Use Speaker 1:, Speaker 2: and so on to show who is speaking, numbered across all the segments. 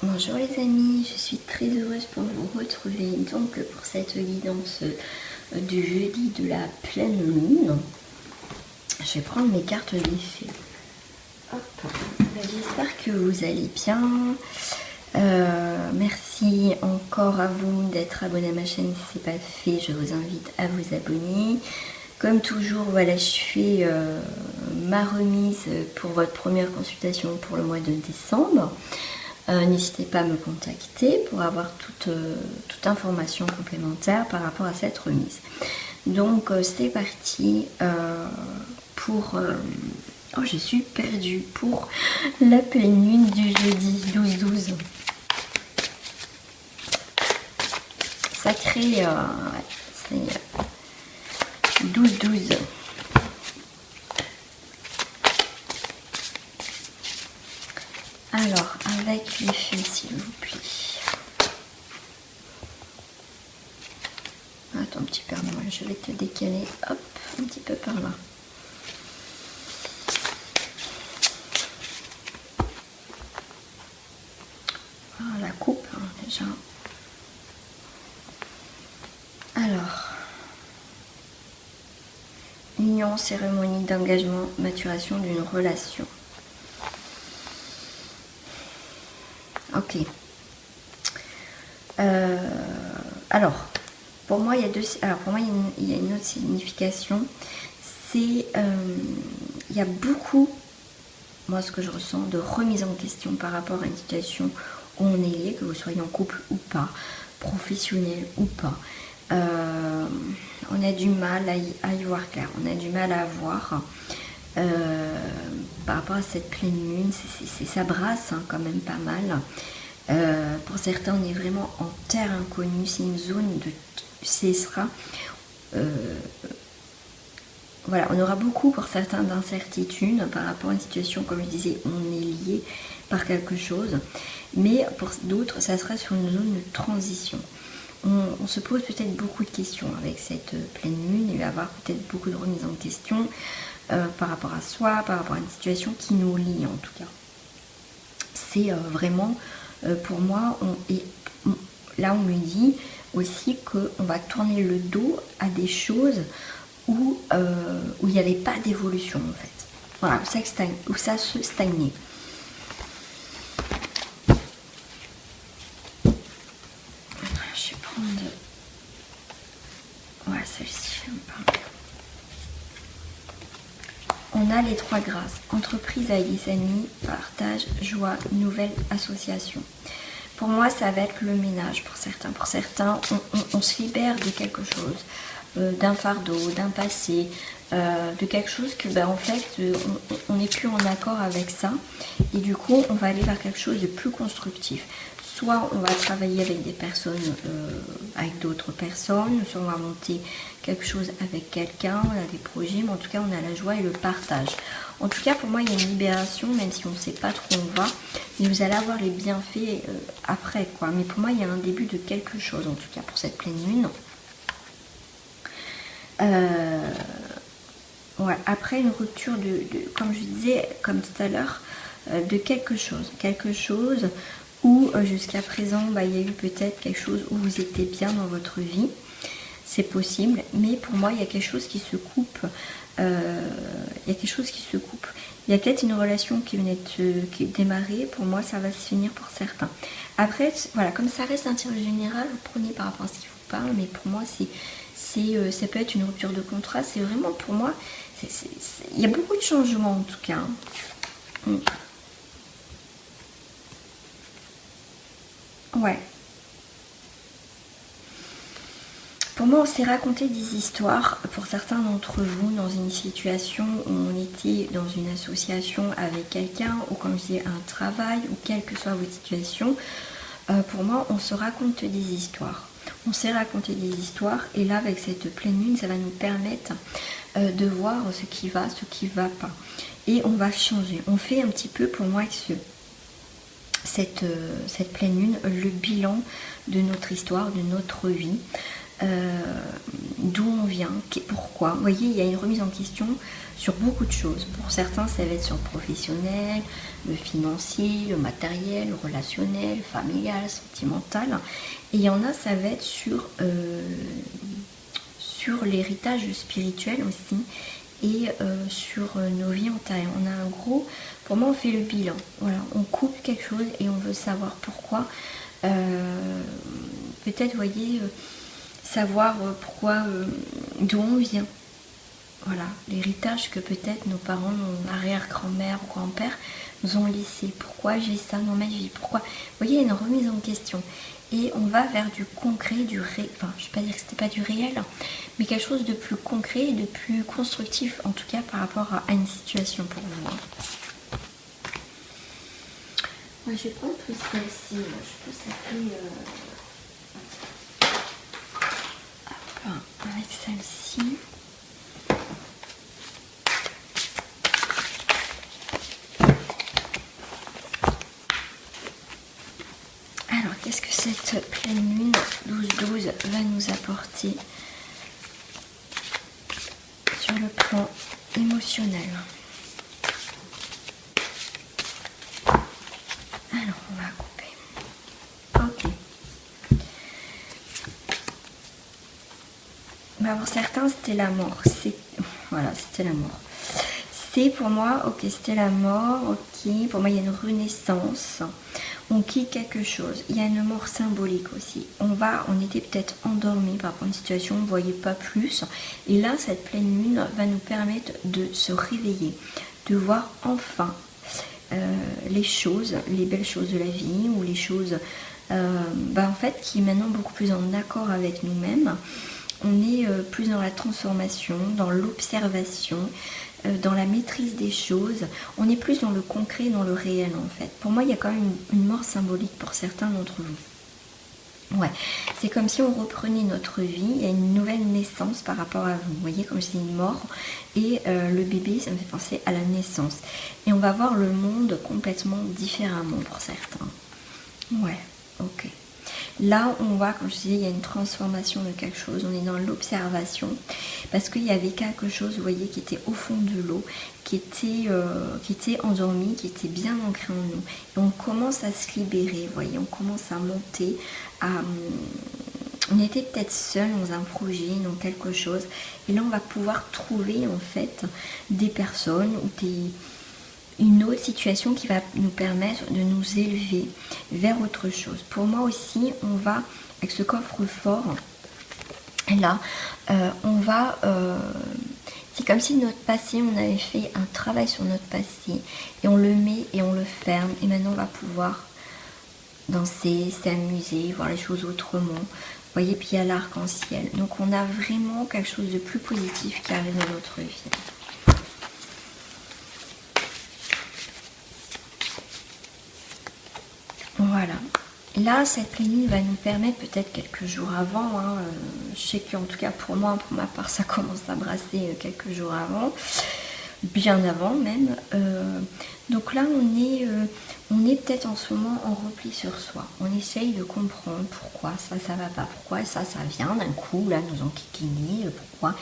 Speaker 1: Bonjour les amis, je suis très heureuse pour vous retrouver donc pour cette guidance du jeudi de la pleine lune. Je vais prendre mes cartes d'effet. J'espère que vous allez bien. Merci encore à vous d'être abonné à ma chaîne si ce n'est pas fait. Je vous invite à vous abonner. Comme toujours, voilà, je fais ma remise pour votre première consultation pour le mois de décembre. N'hésitez pas à me contacter pour avoir toute information complémentaire par rapport à cette remise. Donc c'est parti pour... oh, je suis perdue pour la pleine lune du jeudi 12-12. Sacré... c'est 12-12. Alors, avec les feux, s'il vous plaît. Attends un petit peu, moi, je vais te décaler, hop, un petit peu par là. Ah, la coupe, hein, déjà. Alors, union, cérémonie d'engagement, maturation d'une relation. Ok. Alors, pour moi, il y a deux. Alors, pour moi, il y a une autre signification. C'est, il y a beaucoup, moi, ce que je ressens, de remise en question par rapport à une situation où on est lié, que vous soyez en couple ou pas, professionnel ou pas. On a du mal à y voir clair. On a du mal à voir. Par rapport à cette pleine lune, ça brasse hein, quand même pas mal. Pour certains, on est vraiment en terre inconnue. C'est une zone de cessera. Voilà, on aura beaucoup pour certains d'incertitudes par rapport à une situation, comme je disais, on est lié par quelque chose. Mais pour d'autres, ça sera sur une zone de transition. On se pose peut-être beaucoup de questions avec cette pleine lune. Il va y avoir peut-être beaucoup de remises en question par rapport à soi, par rapport à une situation qui nous lie en tout cas. C'est vraiment, pour moi, là on me dit aussi qu'on va tourner le dos à des choses où il n'y avait pas d'évolution en fait. Voilà, où ça se stagnait. Je vais prendre... Voilà, celle-ci, je me parle. On a les trois grâces, entreprise avec des amis, partage, joie, nouvelle association. Pour moi, ça va être le ménage pour certains. Pour certains, on se libère de quelque chose, d'un fardeau, d'un passé, de quelque chose que, en fait, on n'est plus en accord avec ça. Et du coup, on va aller vers quelque chose de plus constructif. Soit on va travailler avec des personnes, avec d'autres personnes, soit on va monter quelque chose avec quelqu'un, on a des projets, mais en tout cas on a la joie et le partage. En tout cas pour moi il y a une libération, même si on ne sait pas trop où on va, mais vous allez avoir les bienfaits après quoi. Mais pour moi il y a un début de quelque chose, en tout cas pour cette pleine lune. Ouais, après une rupture comme je disais, comme tout à l'heure, de quelque chose où jusqu'à présent il y a eu peut-être quelque chose où vous étiez bien dans votre vie, c'est possible, mais pour moi il y a quelque chose qui se coupe, il y a peut-être une relation qui venait de démarrer, pour moi ça va se finir pour certains. Après voilà, comme ça reste un tirage général, vous prenez par rapport à ce qui vous parle, mais pour moi ça peut être une rupture de contrat, c'est vraiment pour moi, il y a beaucoup de changements en tout cas. Ouais. Pour moi, on s'est raconté des histoires, pour certains d'entre vous, dans une situation où on était dans une association avec quelqu'un, ou comme je disais, un travail, ou quelle que soit votre situation. Pour moi, on se raconte des histoires. On s'est raconté des histoires, et là, avec cette pleine lune, ça va nous permettre de voir ce qui va, ce qui ne va pas. Et on va changer. On fait un petit peu, pour moi, avec cette pleine lune, le bilan de notre histoire, de notre vie. d'où on vient, pourquoi. Vous voyez, il y a une remise en question sur beaucoup de choses. Pour certains, ça va être sur le professionnel, le financier, le matériel, le relationnel, familial, sentimental. Et il y en a, ça va être sur l'héritage spirituel aussi et sur nos vies antérieures. On a un gros, pour moi on fait le bilan, voilà, on coupe quelque chose et on veut savoir pourquoi, peut-être, vous voyez, savoir pourquoi, d'où on vient, voilà, l'héritage que peut-être nos parents, nos arrière-grand-mère ou grand-père nous ont laissé, pourquoi j'ai ça dans ma vie, pourquoi, vous voyez, il y a une remise en question. Et on va vers du concret, enfin je ne vais pas dire que c'était pas du réel, mais quelque chose de plus concret et de plus constructif, en tout cas par rapport à une situation pour vous. Moi je vais prendre plus celle-ci, je peux s'appeler avec celle-ci. Alors, qu'est-ce que cette pleine lune 12-12 va nous apporter sur le plan émotionnel? Alors, on va couper. Ok. Bah, pour certains, c'était la mort. Voilà, c'était la mort. C'est pour moi, ok, c'était la mort, ok. Pour moi, il y a une renaissance. On quitte quelque chose. Il y a une mort symbolique aussi. On était peut-être endormi par rapport à une situation, on ne voyait pas plus. Et là, cette pleine lune va nous permettre de se réveiller, de voir enfin les choses, les belles choses de la vie, ou les choses en fait, qui est maintenant beaucoup plus en accord avec nous-mêmes. On est plus dans la transformation, dans l'observation, dans la maîtrise des choses. On est plus dans le concret, dans le réel en fait. Pour moi, il y a quand même une mort symbolique pour certains d'entre vous. Ouais, c'est comme si on reprenait notre vie, il y a une nouvelle naissance par rapport à vous. Vous voyez, comme je dis, une mort et le bébé, ça me fait penser à la naissance. Et on va voir le monde complètement différemment pour certains. Ouais, ok. Là, on voit, comme je disais, il y a une transformation de quelque chose. On est dans l'observation parce qu'il y avait quelque chose, vous voyez, qui était au fond de l'eau, qui était endormi, qui était bien ancré en nous. Et on commence à se libérer, vous voyez, on commence à monter. On était peut-être seul dans un projet, dans quelque chose. Et là, on va pouvoir trouver, en fait, des personnes ou une autre situation qui va nous permettre de nous élever vers autre chose. Pour moi aussi, on va, avec ce coffre-fort, là, c'est comme si notre passé, on avait fait un travail sur notre passé, et on le met et on le ferme, et maintenant on va pouvoir danser, s'amuser, voir les choses autrement. Vous voyez, puis il y a l'arc-en-ciel. Donc on a vraiment quelque chose de plus positif qui arrive dans notre vie. Voilà. Là, cette pleine lune va nous permettre, peut-être quelques jours avant, je sais qu'en tout cas pour moi, pour ma part, ça commence à brasser quelques jours avant, bien avant même. Donc là, on est peut-être en ce moment en repli sur soi. On essaye de comprendre pourquoi ça va pas, pourquoi ça vient d'un coup, là, nous enquiquiner, pourquoi.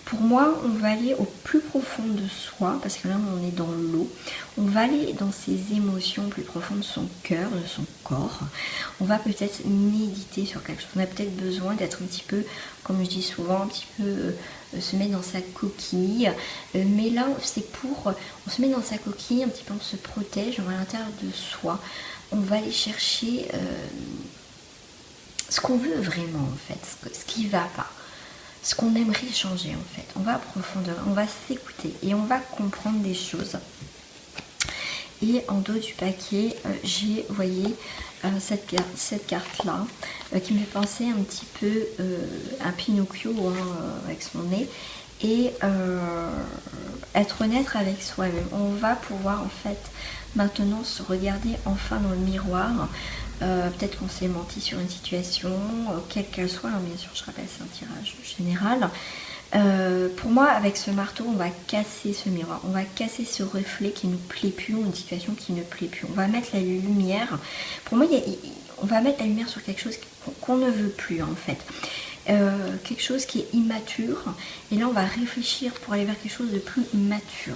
Speaker 1: Pour moi, on va aller au plus profond de soi, parce que là, on est dans l'eau. On va aller dans ses émotions plus profondes de son cœur, de son corps. On va peut-être méditer sur quelque chose. On a peut-être besoin d'être un petit peu, comme je dis souvent, un petit peu se mettre dans sa coquille. Mais là, c'est on se met dans sa coquille, un petit peu on se protège, on va à l'intérieur de soi. On va aller chercher ce qu'on veut vraiment, en fait, ce qui ne va pas. Ce qu'on aimerait changer en fait. On va à profondeur, on va s'écouter et on va comprendre des choses. Et en dos du paquet, j'ai, vous voyez, cette carte-là qui me fait penser un petit peu à Pinocchio avec son nez. Et être honnête avec soi-même. On va pouvoir en fait maintenant se regarder enfin dans le miroir. Peut-être qu'on s'est menti sur une situation, quelle qu'elle soit, bien sûr je rappelle c'est un tirage général. Pour moi avec ce marteau on va casser ce miroir, on va casser ce reflet qui ne nous plaît plus, ou une situation qui ne plaît plus. On va mettre la lumière, pour moi on va mettre la lumière sur quelque chose qu'on ne veut plus en fait. quelque chose qui est immature. Et là, on va réfléchir pour aller vers quelque chose de plus mature.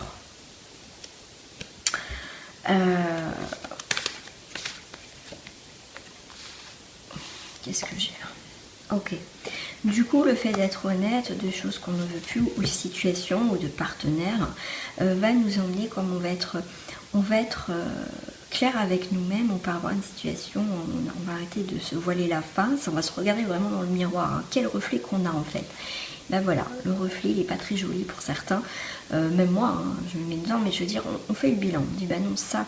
Speaker 1: Qu'est-ce que j'ai là? Ok. Du coup, le fait d'être honnête de choses qu'on ne veut plus, ou de situations, ou de partenaires, va nous emmener comme on va être clair avec nous-mêmes. On peut avoir une situation, on va arrêter de se voiler la face, on va se regarder vraiment dans le miroir. Hein. Quel reflet qu'on a en fait. Ben voilà, le reflet, il n'est pas très joli pour certains. Même moi, hein, je me mets dedans, mais je veux dire, on fait le bilan. On dit, ben non, ça...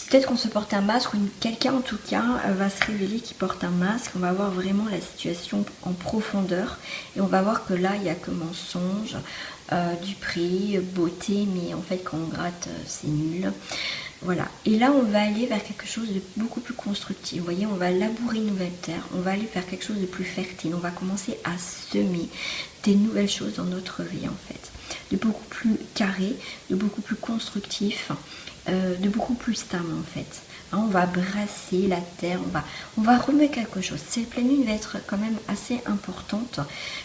Speaker 1: Peut-être qu'on se porte un masque, ou quelqu'un en tout cas va se révéler qui porte un masque. On va voir vraiment la situation en profondeur. Et on va voir que là, il n'y a que mensonge, du prix, beauté, mais en fait quand on gratte, c'est nul. Voilà. Et là, on va aller vers quelque chose de beaucoup plus constructif. Vous voyez, on va labourer une nouvelle terre. On va aller vers quelque chose de plus fertile. On va commencer à semer des nouvelles choses dans notre vie en fait. De beaucoup plus carré, de beaucoup plus constructif. De beaucoup plus stable en fait. Hein, on va brasser la terre, on va remettre quelque chose. Cette pleine lune va être quand même assez importante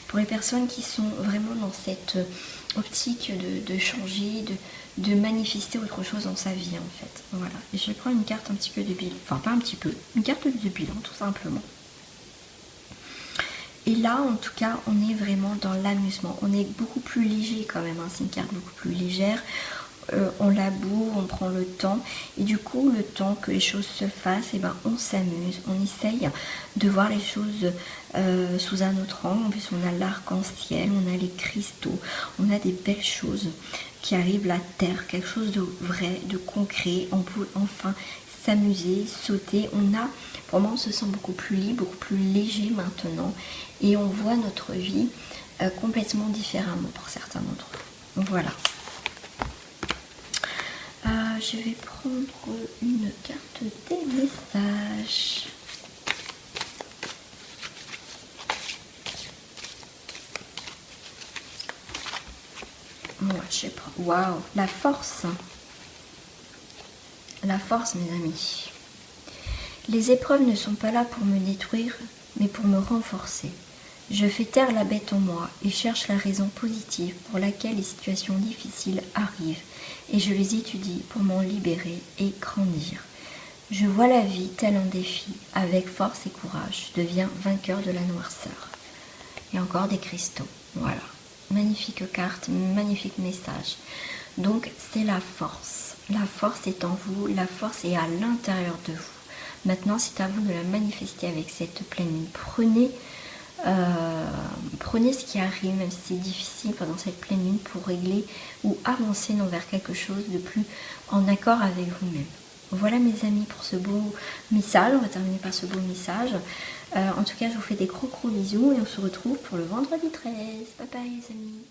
Speaker 1: pour les personnes qui sont vraiment dans cette optique de changer, de manifester autre chose dans sa vie en fait. Voilà. Et je vais prendre une carte un petit peu de bilan, enfin pas un petit peu, une carte de bilan tout simplement. Et là, en tout cas, on est vraiment dans l'amusement. On est beaucoup plus léger quand même. Hein. C'est une carte beaucoup plus légère. On laboure, on prend le temps. Et du coup, le temps que les choses se fassent, et ben, on s'amuse. On essaye de voir les choses sous un autre angle. En plus, on a l'arc-en-ciel, on a les cristaux. On a des belles choses qui arrivent, la terre. Quelque chose de vrai, de concret. On peut enfin s'amuser, sauter. Pour moi, on se sent beaucoup plus libre, beaucoup plus léger maintenant. Et on voit notre vie complètement différemment pour certains d'entre nous. Voilà. Je vais prendre une carte des messages. Moi, je prends. Waouh, la force. La force, mes amis. Les épreuves ne sont pas là pour me détruire, mais pour me renforcer. Je fais taire la bête en moi et cherche la raison positive pour laquelle les situations difficiles arrivent, et je les étudie pour m'en libérer et grandir. Je vois la vie tel un défi, avec force et courage, je deviens vainqueur de la noirceur. Et encore des cristaux, voilà. Magnifique carte, magnifique message. Donc c'est la force. La force est en vous, la force est à l'intérieur de vous. Maintenant, c'est à vous de la manifester avec cette pleine lune. Prenez ce qui arrive, même si c'est difficile pendant cette pleine lune, pour régler ou avancer vers quelque chose de plus en accord avec vous-même. Voilà mes amis pour ce beau message. On va terminer par ce beau message. En tout cas, je vous fais des gros bisous et on se retrouve pour le vendredi 13. Bye bye les amis.